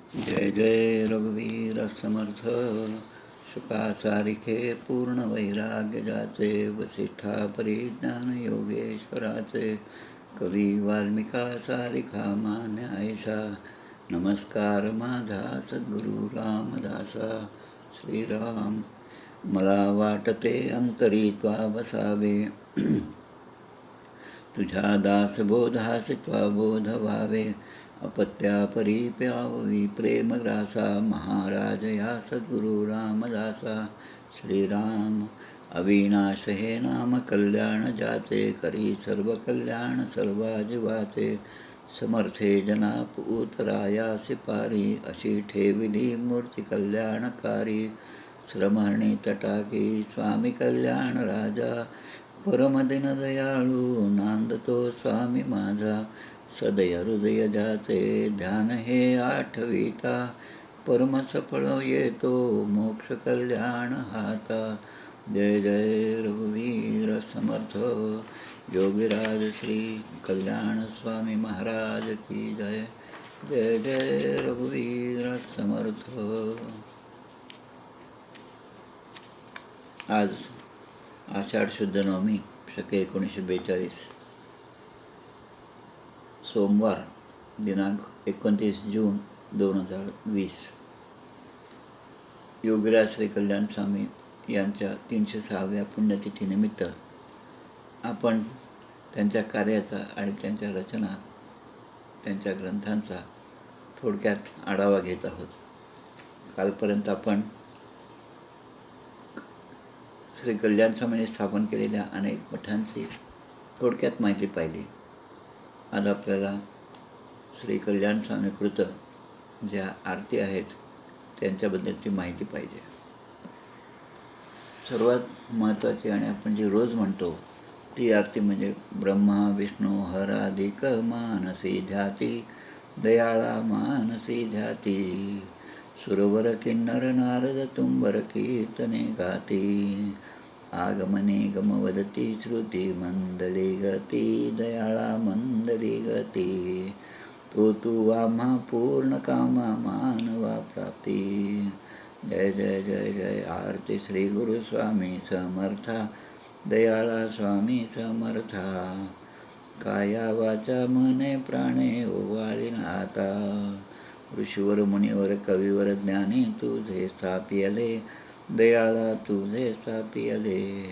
जय जय रघुवीर समर्थ. शुकासारिखे पूर्ण वैराग्य जाचे, वसिष्ठा परिज्ञान योगेश्वराचे. कवी वाल्मिका सारिखा मान्य ऐसा, नमस्कार माझा सद्गुरु रामदासा. श्रीराम. मला वाटते अंतरी त्वा वसावे, तुझ्या दासबोधास त्वा बोध व्हावे. अपत्यापरी प्यावी प्रेमग्रासा, महाराज या सद्गुरु रामदासा. श्रीराम. अविनाश हे नाम कल्याण जाचे, करी सर्व कल्याण सर्वा जीवाचे. समर्थे जना उतरायासी पारी, अशी ठेविली मूर्ती कल्याणकारी. श्रमहर्णी तटाकी स्वामी कल्याण राजा, परमदिन दयाळू नांदतो स्वामी माझा. सदय हृदय ज्याचे ध्यान हे आठविता, परमसफळ येतो मोक्ष कल्याण हाता. जय जय रघुवीर समर्थ. योगीराज श्री कल्याण स्वामी महाराज की जय. जय जय रघुवीर समर्थ. आज आषाढ शुद्ध नवमी शके 1942, सोमवार दिनांक 29 जून 2020. योगीराज श्री कल्याण स्वामी यांच्या 306व्या पुण्यतिथीनिमित्त आपण त्यांच्या कार्याचा आणि त्यांच्या रचना, त्यांच्या ग्रंथांचा थोडक्यात आढावा घेत आहोत. कालपर्यंत आपण श्री कल्याण स्वामींनी स्थापन केलेल्या अनेक मठांची थोडक्यात माहिती पाहिली. आज आपल्याला श्री कल्याण स्वामी कृत ज्या आरती आहेत त्यांच्याबद्दलची माहिती पाहिजे. सर्वात महत्त्वाची आणि आपण जी रोज म्हणतो ती आरती म्हणजे ब्रह्मा विष्णू हराधिक मानसी ध्याती, दयाळा मानसी ध्याती. सुरवर किन्नर नारद तुंबर कीर्तने गाती, आगमने गमवदती श्रुती मंदली गती, दयाळा मंदली गती. तो आम्हा पूर्ण कामा मानवा प्राप्ती. जय जय जय जय. आरती श्री गुरु स्वामी समर्था, दयाळा स्वामी समर्था. काया वाचा मने प्राणे ओवाळीन आता, ऋषीवर मुनीवर कवीवर ज्ञानी तुझे स्थापियले, दयाळा तुझे स्थापियले.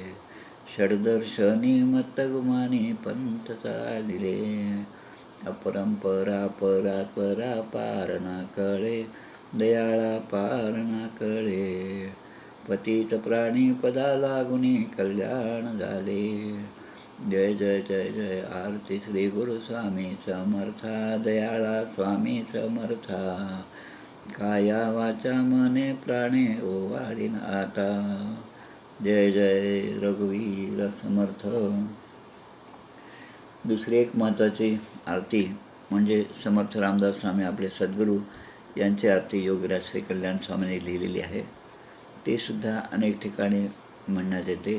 षडदर्शनी मत्तगुमानी पंथ चालिले, अपरंपरा परात्परा पार ना कळे, दयाळा पार ना कळे. पतित प्राणी पदा लागुनी कल्याण झाले. जय जय जय जय. आरती श्री गुरु स्वामी समर्था, दयाळा स्वामी समर्था. काया वाचा मने प्राणे ओवाळीन आता. जय जय रघुवीर समर्थ. दुसरी एक महत्त्वाची आरती म्हणजे समर्थ रामदास स्वामी आपले सद्गुरू यांची आरती योगीराज श्री कल्याण स्वामींनी लिहिलेली आहे. ते सुद्धा अनेक ठिकाणी म्हणण्यात येते.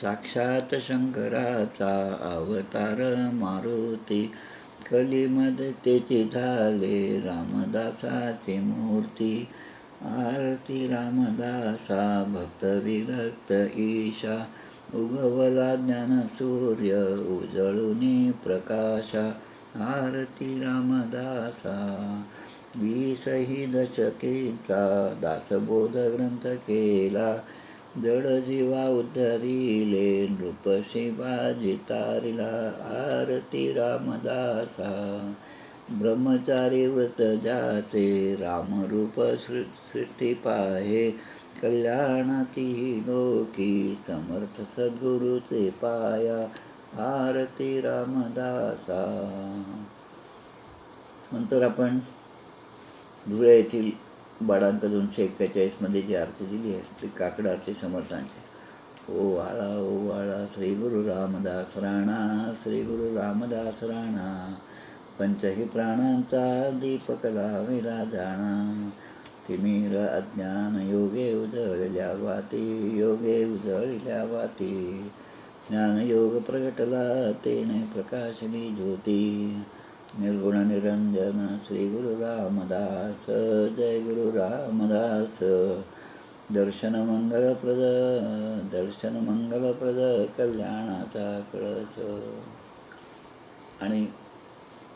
साक्षात शंकराचा अवतार मारुती, कलीमध्ये त्याची झाले रामदासाची मूर्ती. आरती रामदासा भक्त विरक्त ईशा, उगवला ज्ञान सूर्य उजळूनी प्रकाशा. आरती रामदासा 20 दशकेचा दासबोध ग्रंथ केला, जड जीवा उद्धरिले नृप शिवाजी तारिला. आरती रामदासा ब्रह्मचारी व्रत ज्याचे, रामरूप सृष्टी पाहे, कल्याणाती लोकी समर्थ सद्गुरूचे पाया. आरती रामदासा. नंतर आपण धुळे येथील बाळांक 241 जी आरती दिली आहे ती काकड आरती समर्थांची. ओवाळा ओवाळा श्री गुरु रामदास राणा, श्री गुरु रामदास राणा. पंचही प्राणांचा दीपक लाविला जाणा, तिमिर अज्ञान योगे उजळल्या वाती, योगे उजळल्या वाती. ज्ञानयोग प्रगटला तेने प्रकाशली ज्योती, निर्गुण निरंजन श्री गुरु रामदास, जय गुरु रामदास. दर्शन मंगलप्रद कल्याणाचा कळस. आणि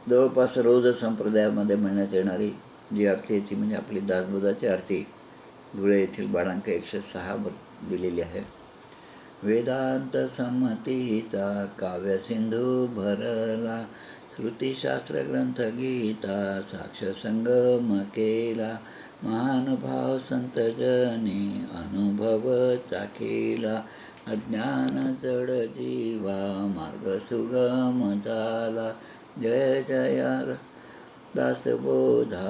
जवळपास रोज संप्रदायामध्ये म्हणण्यात येणारी जी आरती आहे ती म्हणजे आपली दासबोधाची आरती धुळे येथील बाळांक 106 दिलेली आहे. वेदांत संमतीचा काव्य सिंधू भरला, श्रुतिशास्त्र ग्रंथ गीता साक्ष संगम केला, महानुभाव संत जनी अनुभव चाखिला, अज्ञान जड जीवा मार्ग सुगम झाला. जय जय दासबोधा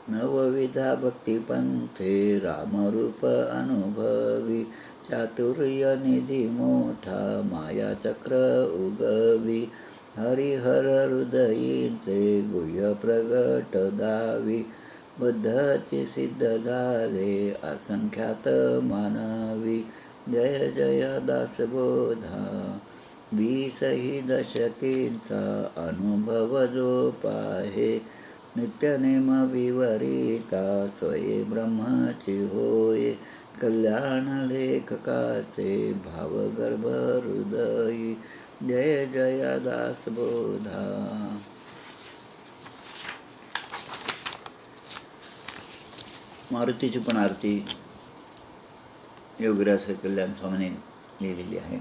नवविधा भक्तिपंथे, रामरूप अनुभवी चातुर्य निधी मोठा, माया चक्र उगवी, हरिहर हृदयींचे गुह्य प्रगट दावी, बुद्धचे सिद्ध झाले असंख्यात मानवी. जय जय दासबोधा 20 दशकींचा अनुभव जो पाहे, नित्यनेम विवरिता स्वये ब्रह्माची होय, कल्याण लेखकाचे भावगर्भ हृदयी. जय जय दासबोधा. मारुतीची पण आरती योगीराज कल्याण स्वामीने लिहिलेली आहे.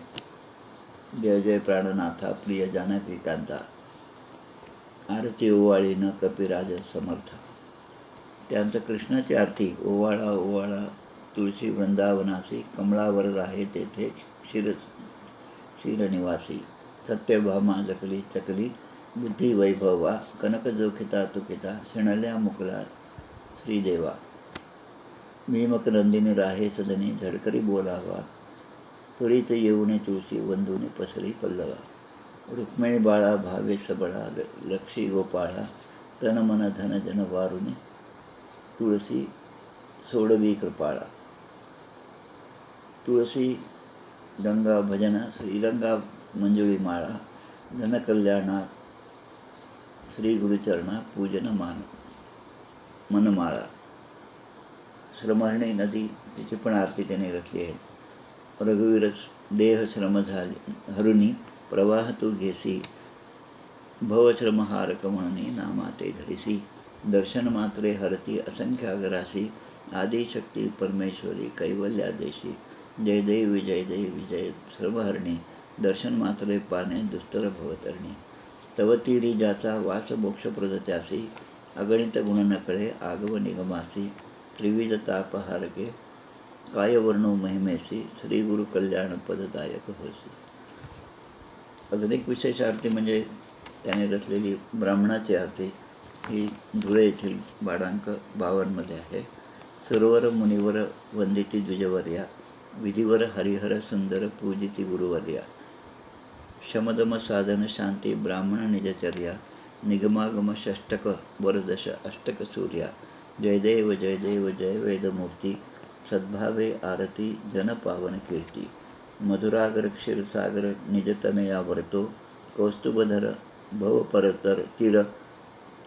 जय जय प्राणनाथा प्रिय जानकी कांता, आरती ओवाळी न कपिराज समर्थ. त्यानंतर कृष्णाची आरती. ओवाळा ओवाळा तुळशी वृंदावनासी, कमळावर राहे तेथे क्षीरनिवासी, सत्यभामा जकली चकली बुद्धी वैभवा, कनक जोखिता तुकिता शिणल्या मुकला श्रीदेवा, भीमक नंदिनी राहे सदनी झडकरी बोलावा, त्वरित येऊने तुळशी वंदुने पसरी पल्लवा, रुक्मिणी बाळा भावे सबळा लक्षी गोपाळा, तन मन धन जन वारुणी तुळसी सोडवी कृपाळा. तुळसी गंगा भजना श्रीरंगा मंजुळी माळा, जनकल्याणा श्री गुरुचरणा पूजन मनमाळा. श्रमहरणी नदी तिची पण आरती त्याने रचली आहे. रघुवीरस देह श्रम झाले हरुणी, प्रवाह तू घेसी, भवश्रमहारक म्हणून नामाते धरिसी, दर्शन मात्रे हरती असंख्यागरासी, आदिशक्ती परमेश्वरी कैवल्यादेशी. जय देवी जय देवी जय श्रमहरणी, दर्शन मात्रे पाने दुस्तर भवतरणी, तव तीरी ज्याचा वास मोक्षप्रद त्यासी, अगणित गुण नकळे आगव निगमासी, त्रिविध तापहारके काय वर्णो महिमेसी, श्री गुरु कल्याण पददायक होसी. अजून एक विशेष आरती म्हणजे त्याने रचलेली ब्राह्मणाची आरती. ही धुळे येथील बाळांक 52 आहे. सरोवर मुनिवर वंदिती द्विजवर्या, विधिवर हरिहर सुंदर पूजिती गुरुवर्या, शमदम साधन शांती ब्राह्मण निजचर्या, निगमागम षष्टक वरदश अष्टक सूर्या. जय देव जय देव जय वेदमूर्ती, सद्भावे आरती जनपावन कीर्ती, मधुरागर क्षीरसागर निजतनया वर्तो, कौस्तुभधर भवपरतर तीर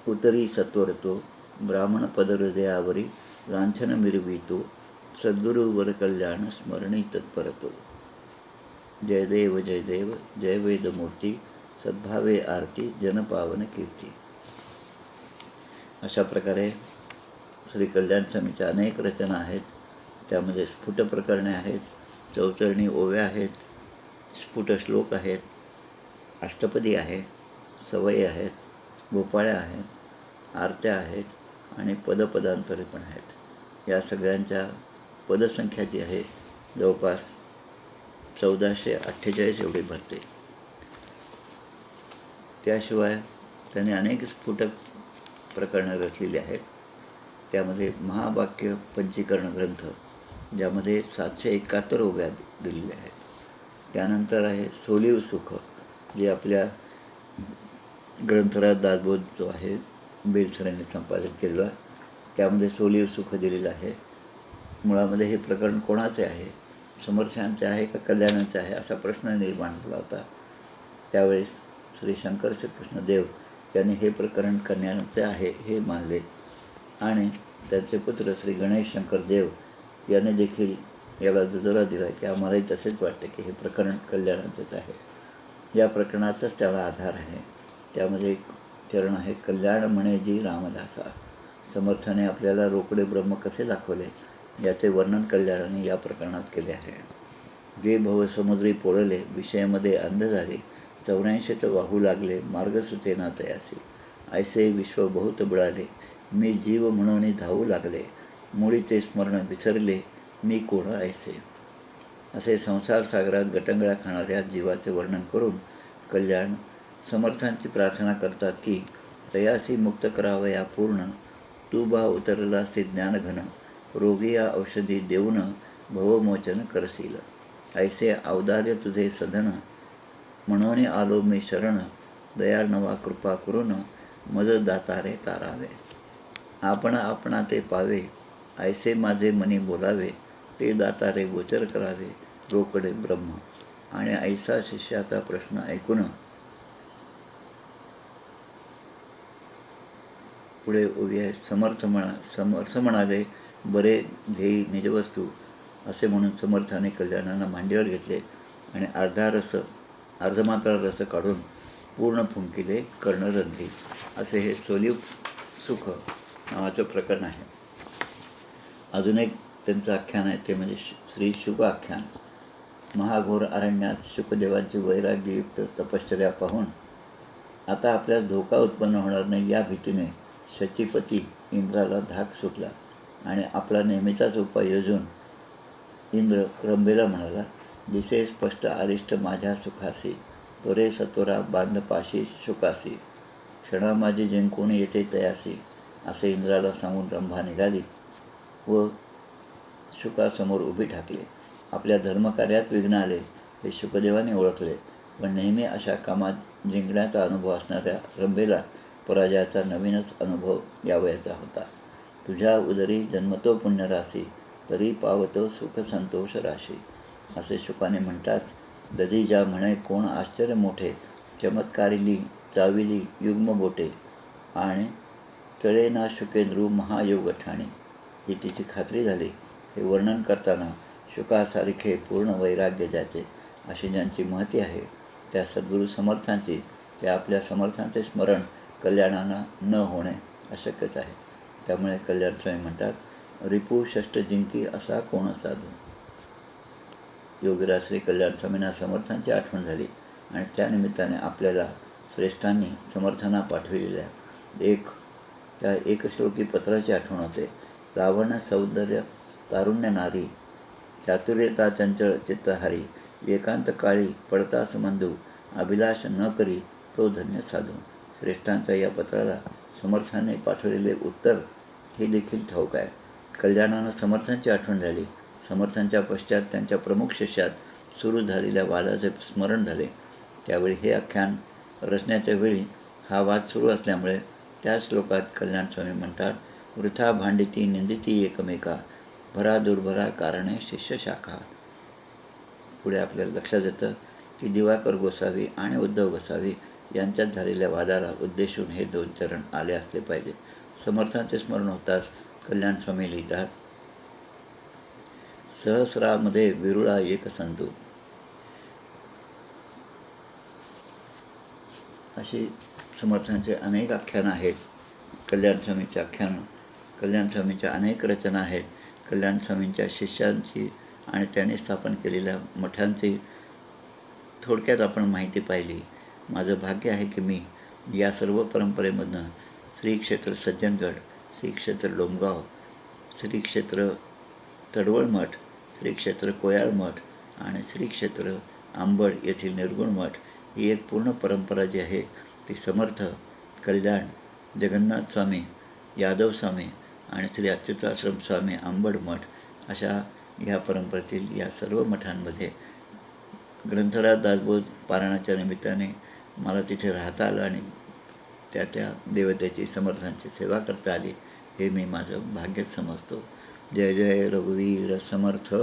उतरी सत्वरतो, ब्राह्मण पद हृदयावरी लांछन मिरवितो, सद्गुरुवर कल्याण स्मरणी तत्परतो. जय देव जय वेदमूर्ती, सद्भावे आरती जनपावन कीर्ती. अशा प्रकारे श्री कल्याण स्वामीच्या अनेक रचना आहेत. त्यामध्ये स्फुट प्रकरणे आहेत, चौचरणी ओव्या आहेत, स्फुट श्लोक आहेत, अष्टपदी आहे, सवयी आहेत, भोपाळ्या आहेत, आरत्या आहेत आणि पदपदांतरे पण आहेत. या सगळ्यांच्या पदसंख्या जी आहे जवळपास 1448 एवढी भरते. त्याशिवाय त्याने अनेक स्फुटक प्रकरणं रचलेली आहेत. त्यामध्ये महावाक्य पंचीकरण ग्रंथ, ज्यामध्ये 771 ओव्या दिलेल्या आहेत. त्यानंतर आहे सोलीव सुख, जे आपल्या ग्रंथराज दासबोध जो आहे बेलसरांनी संपादित केलेला, त्यामध्ये सोलीव सुख दिलेलं आहे. मुळामध्ये हे प्रकरण कोणाचे आहे, समर्थांचे आहे का कल्याणाचे आहे, असा प्रश्न निर्माण झाला होता. त्यावेळेस श्री शंकर श्रीकृष्ण देव याने हे प्रकरण करण्याचे आहे हे मानले आणि त्यांचे पुत्र श्री गणेश शंकर देव याने देखील याला दुजोरा दिला की आम्हालाही तसेच वाटते की हे प्रकरण कल्याणाचेच आहे. या प्रकरणातच त्याला आधार आहे. त्यामध्ये एक चरण आहे, कल्याण म्हणे जी रामदासा. समर्थाने आपल्याला रोकडे ब्रह्म कसे दाखवले याचे वर्णन कल्याणाने या प्रकरणात केले आहे. जे भवसमुद्री पोळले, विषयामध्ये अंध झाले, 84 वाहू लागले, मार्ग सुचेना तयासी. ऐसे विश्व बहुत बुडाले, मी जीव म्हणून धावू लागले, मुळीचे स्मरण विसरले, मी कोण ऐसे. असे संसार सागरात गटंगळा खाणाऱ्या जीवाचे वर्णन करून कल्याण समर्थांची प्रार्थना करतात की तयासी मुक्त करावया पूर्ण, तू बा उतरलासी ज्ञानघन, रोगी या औषधी देऊन भवमोचन करशील. ऐसे अवदार्य तुझे सधन, म्हणून आलो मी शरण, दयाळ नवा कृपा करून मज दातारे तारावे. आपण आपणा ते पावे, ऐसे माझे मनी बोलावे, ते दातारे गोचर करावे, रोकडे ब्रह्म. आणि ऐसा शिष्याचा प्रश्न ऐकून पुढे उभी आहे. समर्थ म्हणाले, बरे ध्येयी निजवस्तू. असे म्हणून समर्थाने कल्याणांना मांडीवर घेतले आणि अर्धमात्रा रस काढून पूर्ण फुंकिले कर्णरंध्री. असे हे सोलिव सुख नावाचं प्रकरण आहे. अजून एक त्यांचं आख्यान आहे, ते म्हणजे श्री शुक आख्यान. महाघोर अरण्यात शुकदेवांची वैराग्ययुक्त तपश्चर्या पाहून आता आपल्यास धोका उत्पन्न होणार नाही या भीतीने शचीपती इंद्राला धाक सुटला आणि आपला नेहमीचाच उपाय योजून इंद्र रंभेला म्हणाला, दिसे स्पष्ट अरिष्ट माझ्या सुखासी, त्वरे सत्वरा बांधपाशी शुकासी, क्षणा माझी जिंकून येते तयासी. असे इंद्राला सांगून रंभा निघाली व शुकासमोर उभी ठाकली. आपल्या धर्मकार्यात विघ्न आले हे शुकदेवाने ओळखले, पण नेहमी अशा कामात जिंकण्याचा अनुभव असणाऱ्या रंभेला पराजयाचा नवीनच अनुभव यावयाचा होता. तुझ्या उदरी जन्मतो पुण्यराशी, तरी पावतो सुख संतोष राशी. असे शुकाने म्हणताच दधीजा म्हणे, कोण आश्चर्य मोठे, चमत्कारिली चाविली युग्म बोटे, आणि तळे ना शुकेंद्रू महायोग ठाणे. ही तिची खात्री झाली. हे वर्णन करताना शुकासारखे पूर्ण वैराग्य ज्याचे, अशी ज्यांची महती आहे त्या सद्गुरू समर्थांची, त्या आपल्या समर्थांचे स्मरण कल्याणांना न होणे अशक्यच आहे. त्यामुळे कल्याण स्वामी म्हणतात, रिपू षष्ट जिंकी असा कोण साधू. योगीराज श्री कल्याण स्वामींना समर्थांची आठवण झाली आणि त्यानिमित्ताने आपल्याला श्रेष्ठांनी समर्थांना पाठविलेल्या त्या एक श्लोकी पत्राची आठवण होते. लावण्य सौंदर्य तारुण्य नारी, चातुर्यता चंचळ चित्तहारी, एकांत काळी पडता संबंधू, अभिलाष न करी तो धन्य साधू. श्रेष्ठांच्या या पत्राला समर्थांनी पाठवलेले उत्तर हे देखील ठाऊक आहे. कल्याणानं समर्थांची आठवण झाली. समर्थांच्या पश्चात त्यांच्या प्रमुख शिष्यात सुरू झालेल्या वादाचे स्मरण झाले. त्यावेळी हे आख्यान रचण्याच्या वेळी हा वाद सुरू असल्यामुळे त्या श्लोकात कल्याण स्वामी म्हणतात, वृथा भांडिती निंदिती एकमेका, भरा दुर्भरा कारणे शिष्य शाखा. पुढे आपल्याला लक्षात येतं की दिवाकर गोसावी आणि उद्धव गोसावी यांच्यात झालेल्या वादाला उद्देशून हे 2 चरण आले असले पाहिजे. समर्थांचे स्मरण होताच कल्याण स्वामी लिहितात, सहस्रामध्ये विरुळा एक संतू. अशी समर्थांचे अनेक आख्यानं आहेत. कल्याण स्वामीचे आख्यानं, कल्याण स्वामीच्या अनेक रचना आहेत. कल्याण स्वामींच्या शिष्यांची आणि त्यांनी स्थापन केलेल्या मठांची थोडक्यात आपण माहिती पाहिली. माझं भाग्य आहे की मी या सर्व परंपरेमधनं श्री क्षेत्र सज्जनगड, श्री क्षेत्र डोमगाव, श्री क्षेत्र तडवळ मठ, श्री क्षेत्र कोयाळ मठ आणि श्री क्षेत्र आंबड येथील निर्गुण मठ ही एक पूर्ण परंपरा जी आहे ती समर्थ कल्याण जगन्नाथ स्वामी, यादव स्वामी आणि श्री अच्युताश्रम स्वामी आंबड मठ अशा ह्या परंपरेतील या सर्व मठांमध्ये ग्रंथराज दासबोध पारायणाच्या निमित्ताने मला तिथे राहता आलं आणि त्या देवतेची समर्थांची सेवा करता आली. हे मी माझं भाग्यच समजतो. जय जय रघुवीर समर्थ.